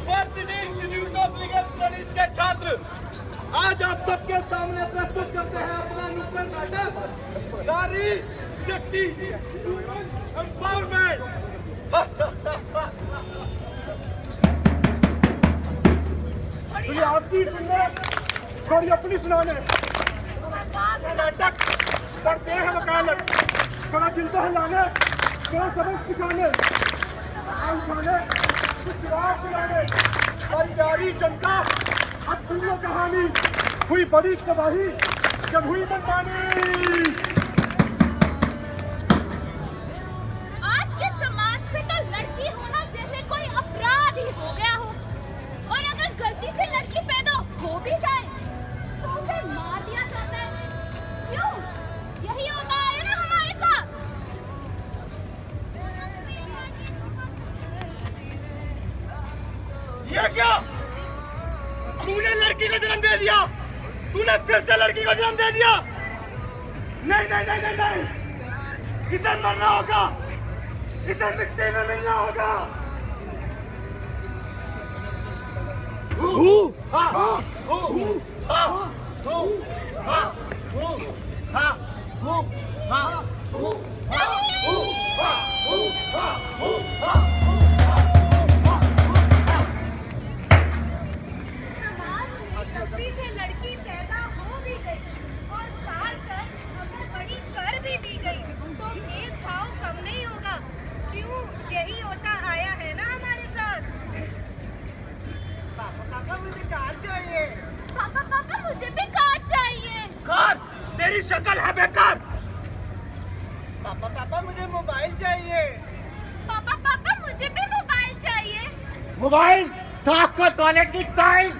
University institute of legal studies के छात्र आज आप सबके सामने प्रस्तुत करते हैं अपना नुक्कड़ नाटक नारी शक्ति एम्पावरमेंट। आपकी सुनने थोड़ी अपनी सुनाने नाटक करते हैं वकालत, थोड़ा दिल को हिलाने, थोड़ा सबक सिखाने, उठाने, चिराग बुलाने। और प्यारी जनता अब सुनो कहानी, हुई बड़ी तबाही जब हुई मनमानी। आज के समाज में तो लड़की होना जैसे कोई अपराध ही हो गया हो, और अगर गलती से लड़की पैदा हो भी जाए तो उसे मार दिया जाता है। क्यों? यही होता है ना हमारे साथ। ये क्या? तूने लड़की को जन्म दे दिया, तूने फिर से लड़की को जन्म दे दिया। नहीं नहीं नहीं नहीं नहीं, इसे मरना होगा, इसे मिट्टी में मिलना होगा। गलती से लड़की पैदा हो भी गई और साल कर हमें बड़ी कर भी दी गई तो भेदभाव कम नहीं होगा। क्यों? यही होता आया है ना हमारे साथ। पापा मुझे कार चाहिए। पापा मुझे भी कार चाहिए। कार? तेरी शक्ल है बेकार। पापा मुझे मोबाइल चाहिए। पापा मुझे भी मोबाइल चाहिए। मोबाइल साफ कर टॉयलेट की टाइल।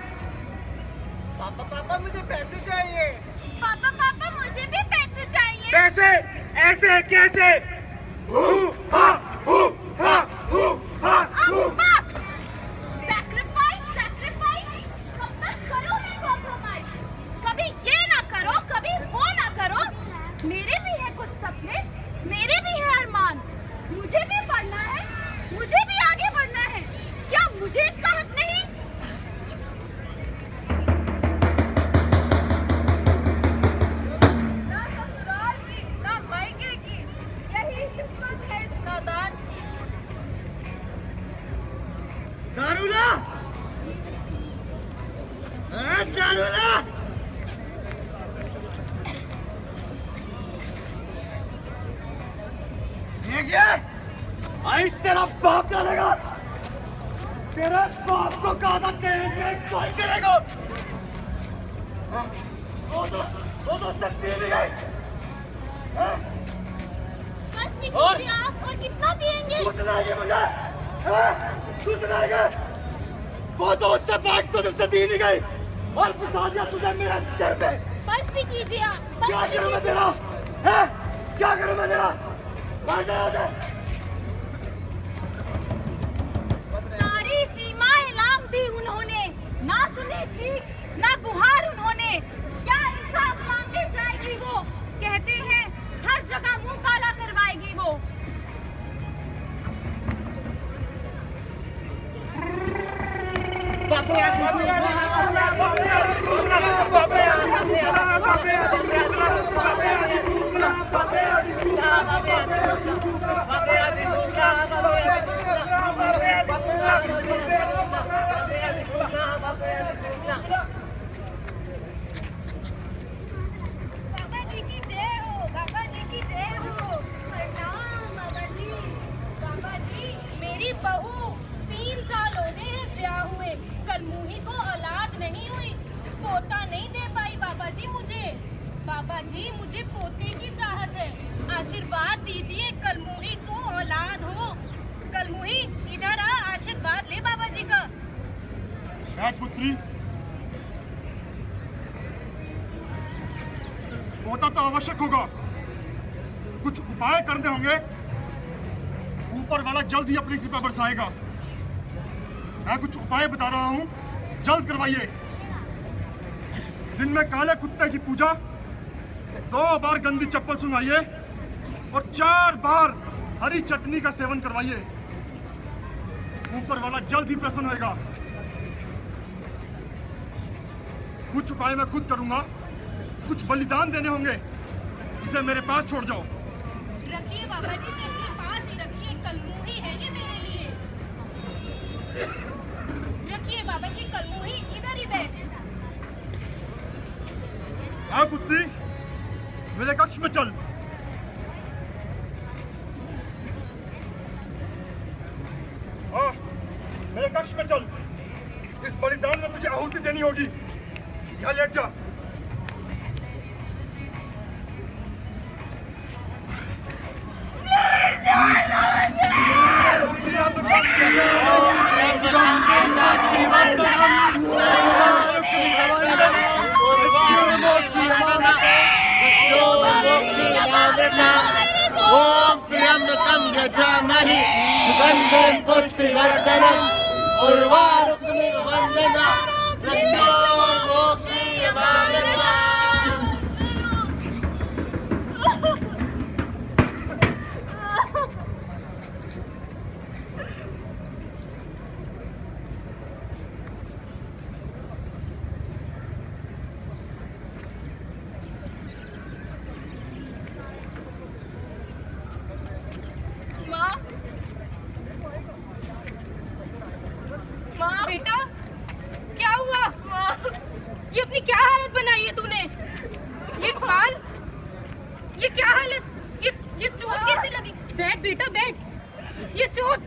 पापा मुझे पैसे चाहिए। पापा मुझे भी पैसे चाहिए। कैसे? ऐसे कैसे? बस सैक्रिफाइस कब तक करोगे कॉम्प्रोमाइज? कभी ये ना करो, कभी वो ना करो। मेरे भी है कुछ सपने, मेरे भी है अरमान। मुझे भी पढ़ना है, मुझे भी आगे बढ़ना है। क्या मुझे इसका हक नहीं? ना ससुराल की, ना मायके की, यही किस्मत है इस नादान। दारूला, दारूला। देखिए, आइस तेरा बाप डालेगा। तेरे बाप को कहा तेज कोई करेगा। वो तो शक्ति नहीं गई। बस भी और? कीजिए आप, और कितना पिएंगे? तू सुनाएगी मुझे? तू सुनाएगी? वो तो उससे बात तो तुझसे दी नहीं गई और बता दिया तुझे मेरे सिर पे। बस भी कीजिए आप, क्या बस भी करूं मैं कीजिए। तेरा? क्या करूं मैं तेरा? मार दे। सारी सीमाएं लांघ दी उन्होंने, ना सुनी चीख ना गुहार उन्होंने। क्या इंसाफ मांगे जाएगी वो? कहते हैं हर जगह मुंह काला करवाएगी वो। बाबा जी की जय हो, बाबा जी की जय हो। प्रणाम बाबा जी। बाबा जी, मेरी बहू 3 साल हो गए हैं ब्याह हुए, कल मुही को औलाद नहीं हुई, पोता नहीं दे पाई बाबा जी मुझे। बाबा जी, मुझे पोते की चाहत है, आशीर्वाद दीजिए कलमुही को औलाद हो। कलमुही इधर आ, आशीर्वाद ले बाबा जी का। राजपुत्री, पोता तो आवश्यक होगा, कुछ उपाय करने होंगे। ऊपर वाला जल्द ही अपनी कृपा बरसाएगा। मैं कुछ उपाय बता रहा हूँ, जल्द करवाइए। दिन में काले कुत्ते की पूजा, 2 बार गंदी चप्पल सुनाइए और 4 बार हरी चटनी का सेवन करवाइए। ऊपर वाला जल्द ही प्रसन्न होएगा। कुछ उपाय मैं खुद करूंगा, कुछ बलिदान देने होंगे। इसे मेरे पास छोड़ जाओ। रखिए बाबा जी, इसे अपने पास ही रखिए, कलमुही है ये मेरे लिए। रखिए बाबा जी, कलमुही इधर ही बैठ। आ पुत्री, मेरे कक्ष में चल। हाँ, मेरे कक्ष में चल। इस बलिदान में तुझे आहुति देनी होगी। यहाँ लेट जा। ओम त्र्यंबकं यजामहे सुगंधिं पुष्टिवर्धनम् उर्वारुकमिव वन्दनात् मृत्योर्मुक्षीयमामृतात्। माँ, बेटा क्या हुआ? ये अपनी क्या हालत बनाई है तूने? ये बाल, ये क्या हालत? ये चोट कैसे लगी? बैठ बेटा बैठ। ये चोट,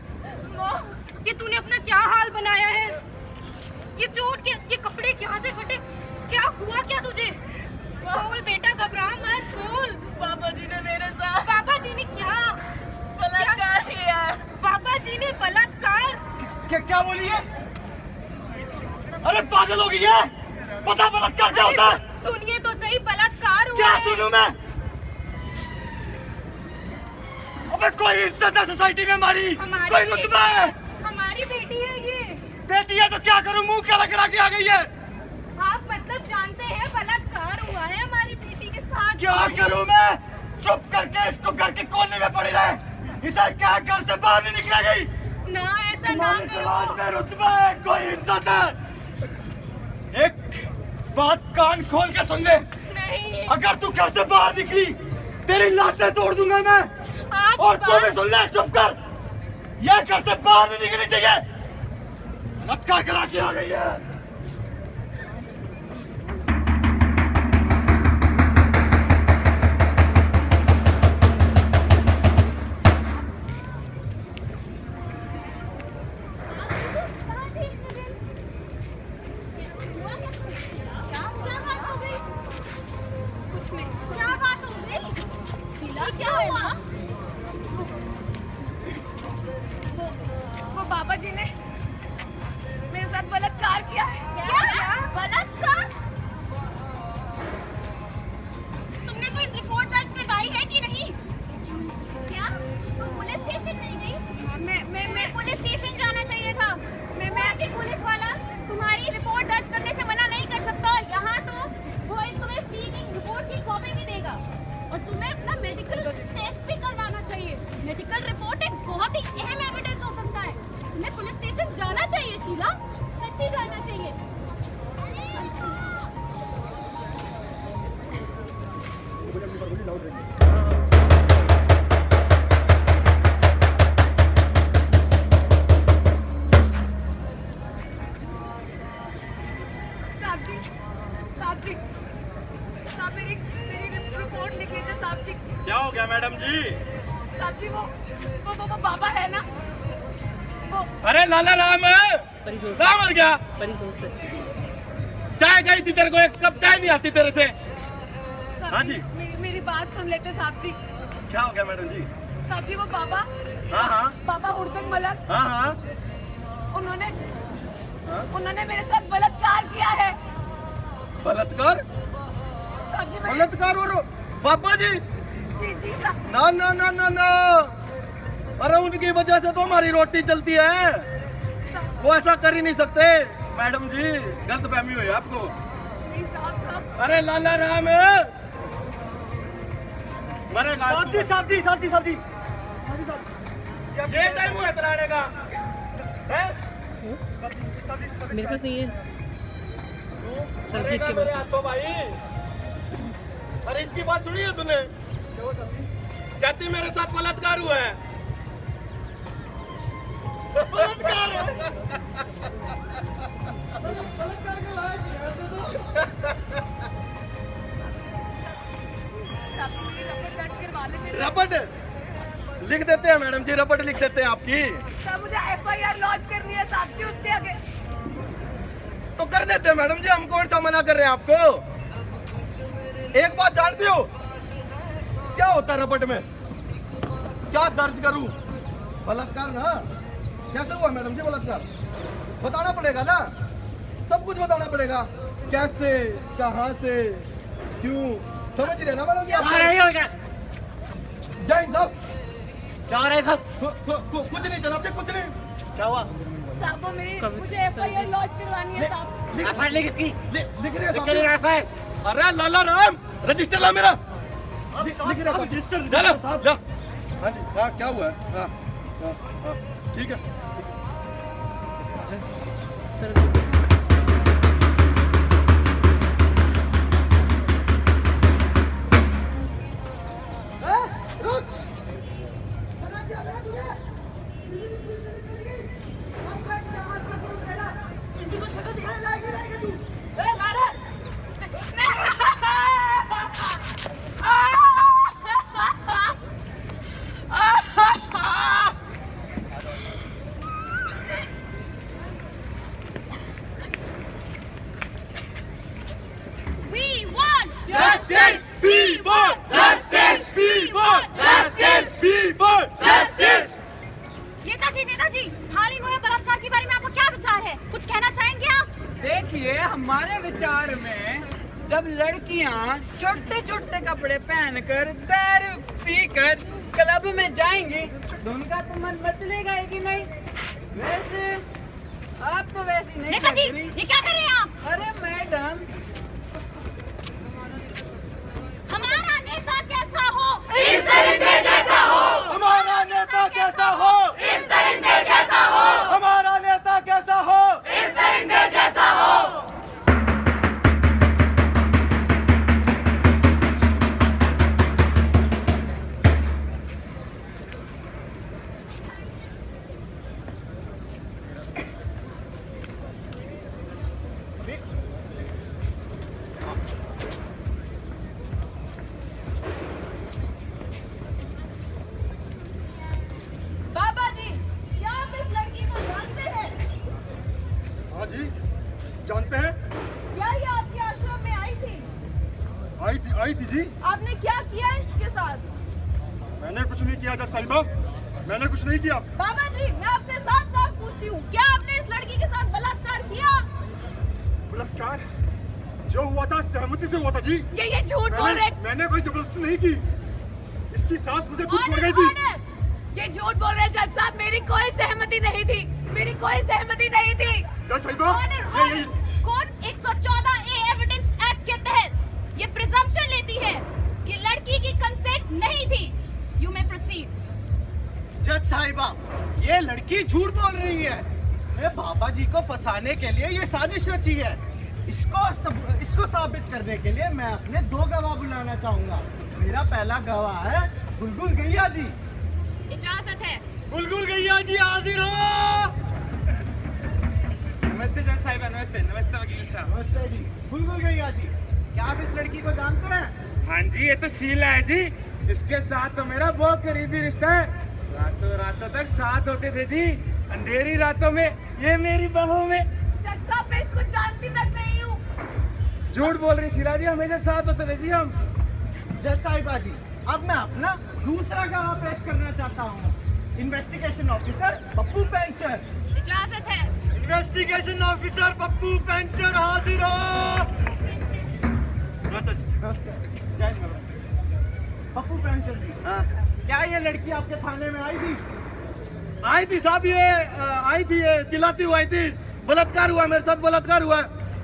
ये तूने अपना क्या हाल बनाया है? ये चोट के, ये कपड़े क्या से फटे? क्या हुआ क्या तुझे? बोल बेटा, घबरा मत, बोल। पापा जी ने मेरे साथ पापा जी ने क्या बलात्कार किया। पापा जी ने बलात्कार? क्या बोली है? अरे पागल हो गई है? पता बलात्कार क्या होता है? सुनिए तो सही, बलात्कार हुआ क्या है। सुनूं मैं? अबे कोई इज्जत है सोसाइटी में हमारी, कोई रुतबा है? हमारी बेटी है ये। बेटी है तो क्या करूं? मुंह काला करा के आ गई है। आप मतलब जानते हैं बलात्कार हुआ है हमारी बेटी के साथ। क्या करूं मैं? चुप करके इसको घर के कोने में पड़ी रहे। इसे क्या घर से बाहर नहीं निकला गई? ना ऐसा ना हमारे समाज करो। में रुतबा है, कोई इज्जत है। एक बात कान खोल के सुन ले, नहीं अगर तू घर से बाहर निकली तेरी लातें तोड़ दूंगा मैं। आप और तू भी सुन ले, चुप कर। ये घर से बाहर नहीं निकलनी चाहिए। बलात्कार करा के आ गई है। कुछ नहीं। क्या बात हो गई? शीला क्या हुआ? वो बाबा जी ने मेरे साथ बलात्कार किया है। क्या? बलात्कार? तुमने कोई रिपोर्ट दर्ज करवाई है कि नहीं? क्या? तुम पुलिस स्टेशन नहीं गई? मैं पुलिस स्टेशन जाना चाहिए था। मैं पुलिस वाला तुम्हारी रिपोर्ट दर्ज करने से मना नहीं कर सकता। यहाँ तो वो तुम्हें फ्री की रिपोर्ट की कॉपी भी देगा और तुम्हें अपना मेडिकल टेस्ट भी करवाना चाहिए। मेडिकल रिपोर्ट एक बहुत ही अहम एविडेंस हो सकता है। तुम्हें पुलिस स्टेशन जाना चाहिए शीला, सच्ची जाना चाहिए। साहब मेरी रिपोर्ट लिख लीजिए साहब जी। क्या हो गया मैडम जी? साहब जी वो बाबा है ना, वो अरे लाला राम है, राम मर गया। चाय गई थी तेरे को, एक कप चाय नहीं आती तेरे से। साहब हाँ जी। मेरी बात सुन लेते साहब जी। क्या हो गया मैडम जी? साहब जी वो बाबा, हाँ हाँ बाबा हुरदंग मलक, हाँ हाँ। उन्होंने मेरे साथ बलात्कार किया है। बलात्कार? साहब जी बलात्कार हो रहा बाबा जी? जी साहब। ना ना ना ना ना, अरे उनकी वजह से तो हमारी रोटी चलती है। वो ऐसा कर ही नहीं सकते मैडम जी, गलत फहमी हुई आपको। नहीं साहब अरे लाला राम मरेगा। साहब जी ये टाइम हुआ तेरा आने का? मेरे पास नहीं है। मरेगा मेरे हाथों भाई। अरे इसकी बात सुनी है तूने? कहती मेरे साथ बलात्कार हुआ है। बलात्कार रपट लिख देते हैं मैडम जी, रपट लिख देते हैं आपकी। साहब मुझे FIR लॉन्च करनी है साहब जी, उसके आगे तो कर देते हैं मैडम जी, हम कौन सा मना कर रहे हैं आपको। एक बात जानती हो क्या होता है रपट में? क्या दर्ज करूं? बलात्कार ना। कैसे हुआ मैडम जी बलात्कार? बताना पड़ेगा ना, सब कुछ बताना पड़ेगा। कैसे, कहां से, क्यों, समझ रहे ना मैडम जी? जय हिंद साहब। क्या हो रहा है सब? कुछ नहीं जनाब जी, कुछ नहीं। क्या हुआ? साहब वो मुझे FIR लॉन्च करवानी है साहब। एफआईआर लिख इसकी। लिख रहे हैं लिख के लिख साहब। एफआईआर। अरे लाला राम, रजिस्टर ला मेरा। लिख रहे हैं रजिस्टर। जा ला। हाँ जी, हाँ क्या हुआ है? हाँ हाँ हाँ ठीक है। We want Justice! We want justice! We want justice! We want justice! Netaji, हाल ही में हुए बलात्कार के बारे में आपका क्या विचार है? कुछ कहना चाहेंगे आप? देखिए, हमारे विचार में जब लड़कियां छोटे छोटे कपड़े पहनकर दारू पीकर क्लब में जाएंगी तो उनका तो मन बदलेगा ही कि नहीं। वैसे आप तो वैसी नहीं नेताजी, लग रही। ये क्या कर रहे हैं आप? अरे मैडम, हमारा नेता कैसा हो? इस दरिंदे जैसा हो। हमारा नेता कैसा हो? इस दरिंदे जैसा हो। हमारा नेता कैसा हो? इस दरिंदे जैसा हो। बाबा जी, क्या आप इस लड़की को जानते हैं? हाँ जी, जानते हैं। क्या ये आपके आश्रम में आई थी जी। आपने क्या किया इसके साथ? मैंने कुछ नहीं किया जज साहिबा, मैंने कुछ नहीं किया। बाबा जी, मैं आपसे साफ साफ पूछती हूँ, क्या आपने इस लड़की के साथ बलात्कार किया? बलात्कार जो हुआ था सहमति से हुआ था जी। ये झूठ बोल रहे हैं। मैंने कोई जबरदस्ती नहीं की। इसकी सास मुझे खुद छोड़ गई थी। ये झूठ बोल रहे हैं जज साहब, मेरी कोई सहमति नहीं थी, मेरी कोई सहमति नहीं थी। जज साहिबा, ये कोड 114A एविडेंस एक्ट के तहत ये प्रिजम्पशन लेती है कि लड़की की कंसेंट नहीं थी। You may proceed. जज साहिबा, ये लड़की झूठ बोल रही है। इसने बाबा जी को फंसाने के लिए ये साजिश रची है। इसको साबित करने के लिए मैं अपने 2 गवाह बुलाना चाहूंगा। मेरा पहला गवाह है बुलबुल गैया जी। इजाजत है। बुलबुल गैया जी हाजिर हो। नमस्ते जज साहिबा। नमस्ते नमस्ते वकील साहब। नमस्ते जी। बुलबुल गैया जी, क्या आप इस लड़की को जानते हैं? हाँ जी, ये तो शीला है जी। इसके साथ तो मेरा बहुत करीबी रिश्ता है। रातों रातों तक साथ होते थे जी, अंधेरी रातों में। ये मेरी बहू में। जज साहब, मैं इसको जानती तक नहीं हूँ। झूठ बोल रही शीला जी, हमेशा साथ होते थे जी हम। जज साहिबा जी, अब मैं अपना दूसरा गवाह पेश करना चाहता हूँ। Investigation officer Pappu puncture. इजाजत है। इन्वेस्टिगेशन ऑफिसर पप्पू पेंचर हाजिर हो। नमस्ते जी। जय हिंद मैडम। पप्पू पेंचर जी, क्या ये लड़की आपके थाने में आई थी? आई थी साहब, ये आई थी, ये चिल्लाती हुई आई थी। बलात्कार हुआ, मेरे साथ बलात्कार हुआ।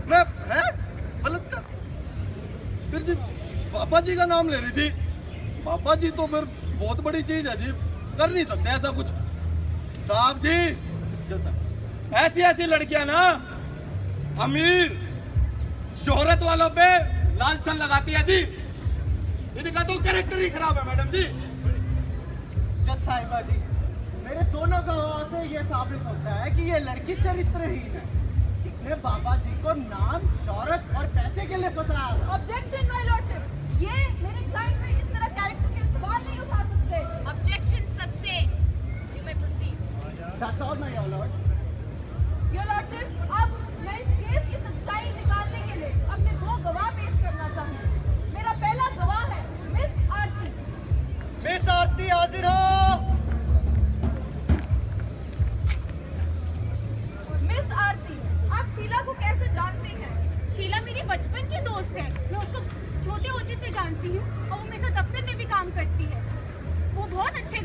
मैं बलात्कार? फिर जी बाबा जी का नाम ले रही थी। बाबा जी तो फिर बहुत बड़ी चीज है जी, कर नहीं सकते ऐसा कुछ साहब जी। ऐसी ऐसी लड़कियां ना अमीर शोहरत वालों पे लांछन लगाती है जी। इनका तो कैरेक्टर ही खराब है मैडम जी। जज साहिबा जी, मेरे दोनों गवाहों से ये साबित होता है कि ये लड़की चरित्रहीन है। इसने बाबा जी को नाम, शौहरत और पैसे के लिए फंसाया था। ऑब्जेक्शन माय लॉर्डशिप, ये मेरे क्लाइंट पे इस तरह कैरेक्टर के सवाल नहीं उठा सकते। Objection sustain, you may proceed. That's all, my lord. Your lordship, अब मैं इस केस की सच्चाई निकालने के लिए अपने 2 गवाह पेश करना चाहूंगी। मेरा पहला गवाह है मिस आरती। मिस आरती हाजिर हो। मिस आरती, आप शीला को कैसे जानती हैं? शीला मेरी बचपन की दोस्त है। मैं उसको छोटे होते से जानती हूँ और वो मेरे साथ दफ्तर में भी काम करती है। वो बहुत अच्छे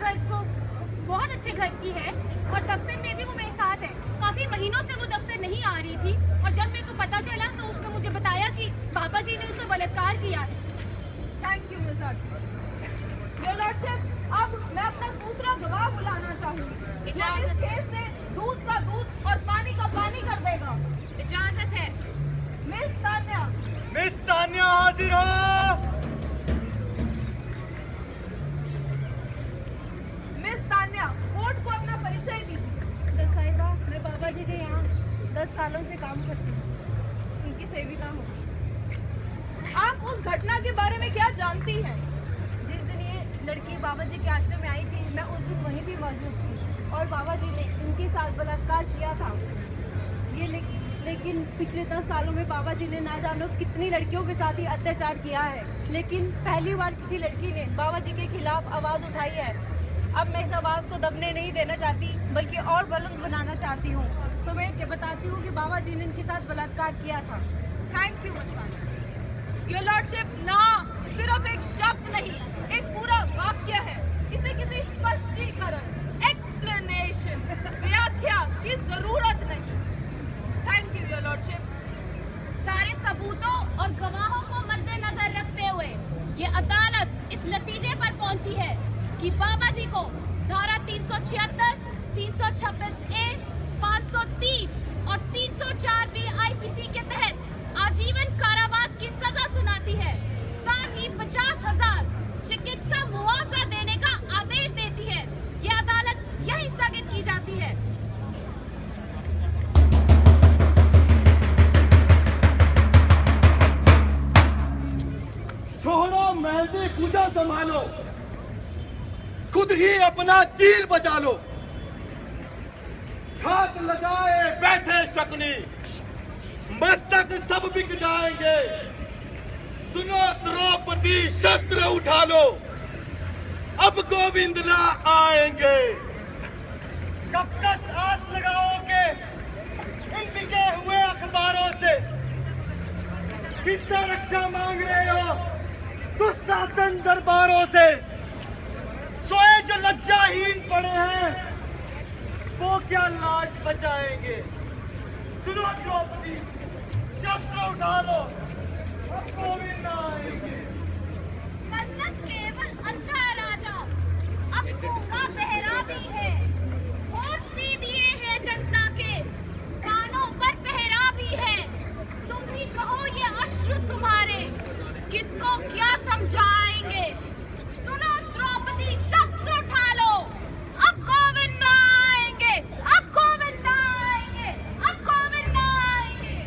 घर की है और दफ्तर में भी वो मेरे साथ है। काफी महीनों से वो दफ्तर नहीं आ रही थी और जब मेरे को पता चला तो उसने मुझे बताया कि पापा जी ने उसे बलात्कार किया है। Thank you miss Aarti. Your lordship, अब मैं अपना दूसरा गवाह बुलाना चाहूंगी। इजाजत इस केस से दूध का दूध और पानी का पानी कर देगा। इजाजत है। मिस तान्या। मिस तान्या हाजिर हो। मिस तान्या, कोर्ट को अपना परिचय दीजिए। जज साहिबा, मैं बाबा जी के यहाँ 10 सालों से काम करती हूँ, उनकी सेविका हूँ। आप उस घटना के बारे में क्या जानती हैं? जिस दिन ये लड़की बाबा जी के आश्रम में आई थी, मैं उस दिन वहीं भी मौजूद थी और बाबा जी ने उनके साथ बलात्कार किया था। लेकिन पिछले 10 सालों में बाबा जी ने ना जानो कितनी लड़कियों के साथ ही अत्याचार किया है, लेकिन पहली बार किसी लड़की ने बाबा जी के खिलाफ आवाज़ उठाई है। अब मैं इस आवाज़ को दबने नहीं देना चाहती, बल्कि और बुलंद बनाना चाहती हूँ। तो मैं ये बताती हूँ कि बाबा जी ने इनके साथ बलात्कार किया था। Thank you your lordship. ना सिर्फ एक शब्द नहीं, एक पूरा वाक्य है। इसे किसी स्पष्टीकरण, एक्सप्लेनेशन, व्याख्या की जरूरत नहीं। Thank you your lordship. सारे सबूतों और गवाहों को मद्देनजर रखते हुए ये अदालत इस नतीजे पर पहुंची है कि बाबा जी को धारा 376, 326A, 503 और 304B आईपीसी के तहत आजीवन कारावास की सजा सुनाती है। साथ ही 50,000 चिकित्सा मुआवजा देने का आदेश देती है। यह अदालत यही स्थगित की जाती है। छोड़ो मेहंदी पूजा संभालो, खुद ही अपना चीर बचा लो। हाथ लगाए बैठे शकुनी, मस्तक सब बिक जाएंगे। सुनो द्रौपदी, शस्त्र उठा लो, अब गोविंद ना आएंगे। कब तक आस लगाओगे इन बिके हुए अखबारों से? किससे रक्षा मांग रहे हो दुशासन दरबारों से? सोए जो लज्जाहीन पड़े हैं वो क्या लाज बचाएंगे? सुनो द्रौपदी, शस्त्र उठा लो, अब गोविंद आएंगे। मन्नत केवल अंधा राजा, अब गूंगा बहरा भी है। होठ सी दिए हैं जनता के, कानों पर पहरा भी है। तुम ही कहो ये अश्रु तुम्हारे किसको क्या समझाएंगे? सुनो द्रौपदी, शस्त्र उठा लो, अब गोविंद आएंगे, अब गोविंद आएंगे, अब गोविंद आएंगे।